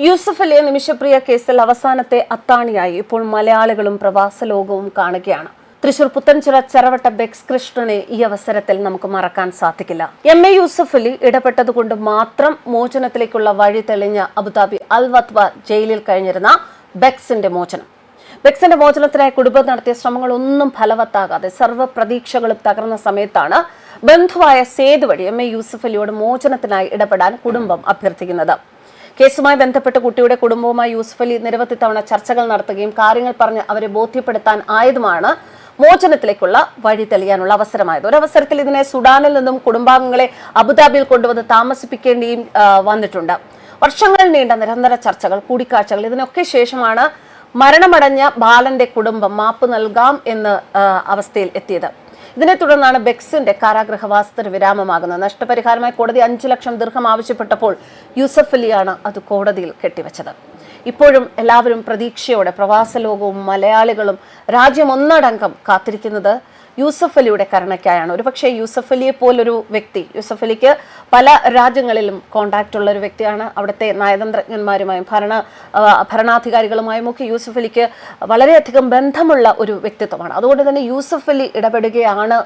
യൂസഫ് അലിയെ നിമിഷപ്രിയ കേസിൽ അവസാനത്തെ അത്താണിയായി ഇപ്പോൾ മലയാളികളും പ്രവാസ ലോകവും കാണുകയാണ്. തൃശൂർ പുത്തൻചിറ ചെറവട്ട ബെക്സ് കൃഷ്ണനെ ഈ അവസരത്തിൽ നമുക്ക് മറക്കാൻ സാധിക്കില്ല. എം.എ. യൂസഫ് അലി ഇടപെട്ടതുകൊണ്ട് മാത്രം മോചനത്തിലേക്കുള്ള വഴി തെളിഞ്ഞ അബുദാബി അൽ വത്വ ജയിലിൽ കഴിഞ്ഞിരുന്ന ബെക്സിന്റെ മോചനം. ബെക്സിന്റെ മോചനത്തിനായി കുടുംബം നടത്തിയ ശ്രമങ്ങളൊന്നും ഫലവത്താകാതെ സർവ്വ പ്രതീക്ഷകളും തകർന്ന സമയത്താണ് ബന്ധുവായ സേതു വഴി എം.എ. യൂസഫ് അലിയോട് മോചനത്തിനായി ഇടപെടാൻ കുടുംബം അഭ്യർത്ഥിക്കുന്നത്. കേസുമായി ബന്ധപ്പെട്ട് കുട്ടിയുടെ കുടുംബവുമായി യൂസഫ് അലി നിരവധി തവണ ചർച്ചകൾ നടത്തുകയും കാര്യങ്ങൾ പറഞ്ഞ് അവരെ ബോധ്യപ്പെടുത്താൻ ആയതുമാണ് മോചനത്തിലേക്കുള്ള വഴി തെളിയാനുള്ള അവസരമായത്. ഒരവസരത്തിൽ ഇതിനെ സുഡാനിൽ നിന്നും കുടുംബാംഗങ്ങളെ അബുദാബിയിൽ കൊണ്ടുവന്ന് താമസിപ്പിക്കേണ്ടിയും വന്നിട്ടുണ്ട്. വർഷങ്ങൾ നീണ്ട നിരന്തര ചർച്ചകൾ, കൂടിക്കാഴ്ചകൾ, ഇതിനൊക്കെ ശേഷമാണ് മരണമടഞ്ഞ ബാലന്റെ കുടുംബം മാപ്പ് നൽകാം എന്ന അവസ്ഥയിൽ എത്തിയത്. ഇതിനെ തുടർന്നാണ് ബെക്സിന്റെ കാരാഗൃഹവാസത്തിന് വിരാമമാകുന്നത്. നഷ്ടപരിഹാരമായി കോടതി 5 ലക്ഷം ദിർഹം ആവശ്യപ്പെട്ടപ്പോൾ യൂസഫ് അലിയാണ് അത് കോടതിയിൽ കെട്ടിവെച്ചത്. ഇപ്പോഴും എല്ലാവരും പ്രതീക്ഷയോടെ പ്രവാസ ലോകവും മലയാളികളും രാജ്യം ഒന്നടങ്കം കാത്തിരിക്കുന്നത് യൂസഫ് അലിയുടെ കരുണയ്ക്കായാണ്. ഒരുപക്ഷെ യൂസഫ് അലിയെ പോലൊരു വ്യക്തി, യൂസഫ് അലിക്ക് പല രാജ്യങ്ങളിലും കോണ്ടാക്ട് ഉള്ള ഒരു വ്യക്തിയാണ്. അവിടുത്തെ നയതന്ത്രജ്ഞന്മാരുമായും ഭരണാധികാരികളുമായും ഒക്കെ യൂസഫ് അലിക്ക് വളരെയധികം ബന്ധമുള്ള ഒരു വ്യക്തിത്വമാണ്. അതുകൊണ്ട് തന്നെ യൂസഫ് അലി ഇടപെടുകയാണ്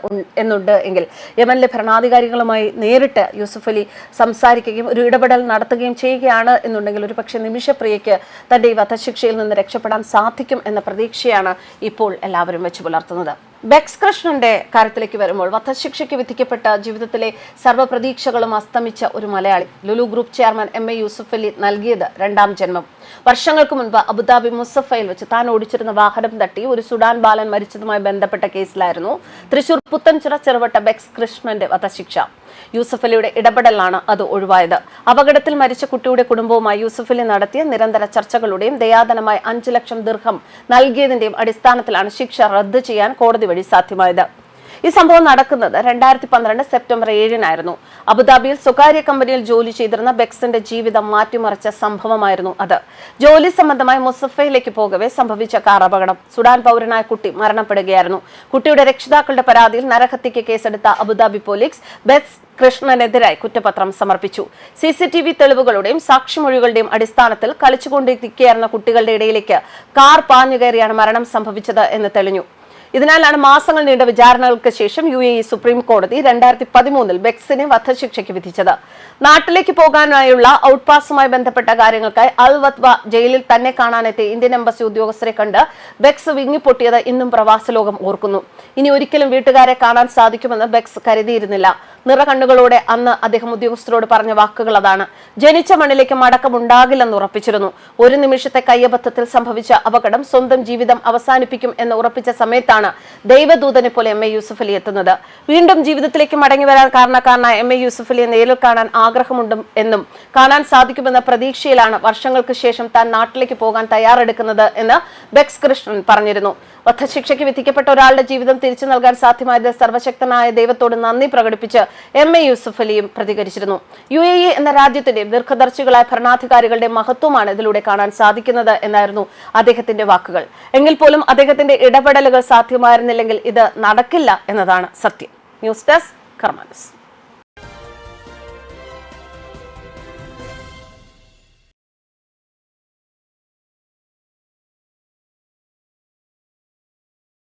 എന്നുണ്ട് എങ്കിൽ യമനിലെ ഭരണാധികാരികളുമായി നേരിട്ട് യൂസഫ് അലി സംസാരിക്കുകയും ഒരു ഇടപെടൽ നടത്തുകയും ചെയ്യുകയാണ് എന്നുണ്ടെങ്കിൽ ഒരുപക്ഷെ നിമിഷപ്രിയയ്ക്ക് തന്റെ ഈ വധശിക്ഷയിൽ നിന്ന് രക്ഷപ്പെടാൻ സാധിക്കും എന്ന പ്രതീക്ഷയാണ് ഇപ്പോൾ എല്ലാവരും വെച്ച് പുലർത്തുന്നത്. ബെക്സ് കൃഷ്ണന്റെ കാര്യത്തിലേക്ക് വരുമ്പോൾ വധശിക്ഷയ്ക്ക് വിധിക്കപ്പെട്ട ജീവിതത്തിലെ സർവ്വപ്രതീക്ഷകളും അസ്തമിച്ച ഒരു മലയാളി ലുലു ഗ്രൂപ്പ് ചെയർമാൻ എം.എ. യൂസഫ് അലി നൽകിയത് 2ാം ജന്മം. വർഷങ്ങൾക്ക് മുൻപ് അബുദാബി മുസഫയിൽ വെച്ച് താൻ ഓടിച്ചിരുന്ന വാഹനം തട്ടി ഒരു സുഡാൻ ബാലൻ മരിച്ചതുമായി ബന്ധപ്പെട്ട കേസിലായിരുന്നു തൃശൂർ പുത്തൻചിറ ചെറുവട്ട ബെക്സ് കൃഷ്ണന്റെ വധശിക്ഷ. യൂസഫ് അലിയുടെ ഇടപെടലാണ് അത് ഒഴിവായത്. അപകടത്തിൽ മരിച്ച കുട്ടിയുടെ കുടുംബവുമായി യൂസഫ് അലി നടത്തിയ നിരന്തര ചർച്ചകളുടെയും ദയാധനമായി 5 ലക്ഷം ദിർഹം നൽകിയതിന്റെയും അടിസ്ഥാനത്തിലാണ് ശിക്ഷ റദ്ദ് ചെയ്യാൻ കോടതി വഴി സാധ്യമായത്. ഈ സംഭവം നടക്കുന്നത് 2012 സെപ്റ്റംബർ 7-നായിരുന്നു. അബുദാബിയിൽ സ്വകാര്യ കമ്പനിയിൽ ജോലി ചെയ്തിരുന്ന ബെക്സിന്റെ ജീവിതം മാറ്റിമറിച്ച സംഭവമായിരുന്നു അത്. ജോലി സംബന്ധമായി മുസഫയിലേക്ക് പോകവെ സംഭവിച്ച കാർ അപകടം. സുഡാൻ പൗരനായ കുട്ടി മരണപ്പെടുകയായിരുന്നു. കുട്ടിയുടെ രക്ഷിതാക്കളുടെ പരാതിയിൽ നരഹത്യക്ക് കേസെടുത്ത അബുദാബി പോലീസ് ബെക്സ് കൃഷ്ണനെതിരായി കുറ്റപത്രം സമർപ്പിച്ചു. CCTV തെളിവുകളുടെയും സാക്ഷിമൊഴികളുടെയും അടിസ്ഥാനത്തിൽ കളിച്ചുകൊണ്ടിരിക്കുകയായിരുന്ന കുട്ടികളുടെ ഇടയിലേക്ക് കാർ പാഞ്ഞുകയറിയാണ് മരണം സംഭവിച്ചത് എന്ന് തെളിഞ്ഞു. ഇതിനാലാണ് മാസങ്ങൾ നീണ്ട വിചാരണകൾക്ക് ശേഷം UAE സുപ്രീം കോടതി 2013 ബെക്സിനെ വധശിക്ഷയ്ക്ക് വിധിച്ചത്. നാട്ടിലേക്ക് പോകാനായുള്ള ഔട്ട്പാസുമായി ബന്ധപ്പെട്ട കാര്യങ്ങൾക്കായി അൽ വത്വ ജയിലിൽ തന്നെ കാണാനെത്തിയ ഇന്ത്യൻ എംബസി ഉദ്യോഗസ്ഥരെ കണ്ട് ബെക്സ് വിങ്ങിപ്പൊട്ടിയത് ഇന്നും പ്രവാസ ലോകം ഓർക്കുന്നു. ഇനി ഒരിക്കലും വീട്ടുകാരെ കാണാൻ സാധിക്കുമെന്ന് ബെക്സ് കരുതിയിരുന്നില്ല. നിറകണ്ണുകളോടെ അന്ന് അദ്ദേഹം ഉദ്യോഗസ്ഥരോട് പറഞ്ഞ വാക്കുകൾ അതാണ്. ജനിച്ച മണ്ണിലേക്ക് മടക്കമുണ്ടാകില്ലെന്ന് ഉറപ്പിച്ചിരുന്നു. ഒരു നിമിഷത്തെ കയ്യബദ്ധത്തിൽ സംഭവിച്ച അപകടം സ്വന്തം ജീവിതം അവസാനിപ്പിക്കും എന്ന് ഉറപ്പിച്ച സമയത്താണ് ദൈവദൂതനെ പോലെ എം.എ. യൂസഫ് അലി എത്തുന്നത്. വീണ്ടും ജീവിതത്തിലേക്ക് മടങ്ങി വരാൻ കാരണക്കാരനായ എം.എ. യൂസഫ് അലിയെ നേരിൽ കാണാൻ ആഗ്രഹമുണ്ട് എന്നും കാണാൻ സാധിക്കുമെന്ന പ്രതീക്ഷയിലാണ് വർഷങ്ങൾക്ക് ശേഷം താൻ നാട്ടിലേക്ക് പോകാൻ തയ്യാറെടുക്കുന്നത് എന്ന് ബെക്സ് കൃഷ്ണൻ പറഞ്ഞിരുന്നു. വധശിക്ഷയ്ക്ക് വിധിക്കപ്പെട്ട ഒരാളുടെ ജീവിതം തിരിച്ചു നൽകാൻ സാധ്യമായത് സർവശക്തനായ ദൈവത്തോട് നന്ദി പ്രകടിപ്പിച്ച് എം.എ. യൂസഫ് അലിയും പ്രതികരിച്ചിരുന്നു. UAE എന്ന രാജ്യത്തിന്റെ ദീർഘദർശികളായ ഭരണാധികാരികളുടെ മഹത്വമാണ് ഇതിലൂടെ കാണാൻ സാധിക്കുന്നത് എന്നായിരുന്നു അദ്ദേഹത്തിന്റെ വാക്കുകൾ. എങ്കിൽ പോലും അദ്ദേഹത്തിന്റെ ഇടപെടലുകൾ സാധ്യമായിരുന്നില്ലെങ്കിൽ ഇത് നടക്കില്ല എന്നതാണ് സത്യം. News desk കർമാനസ്.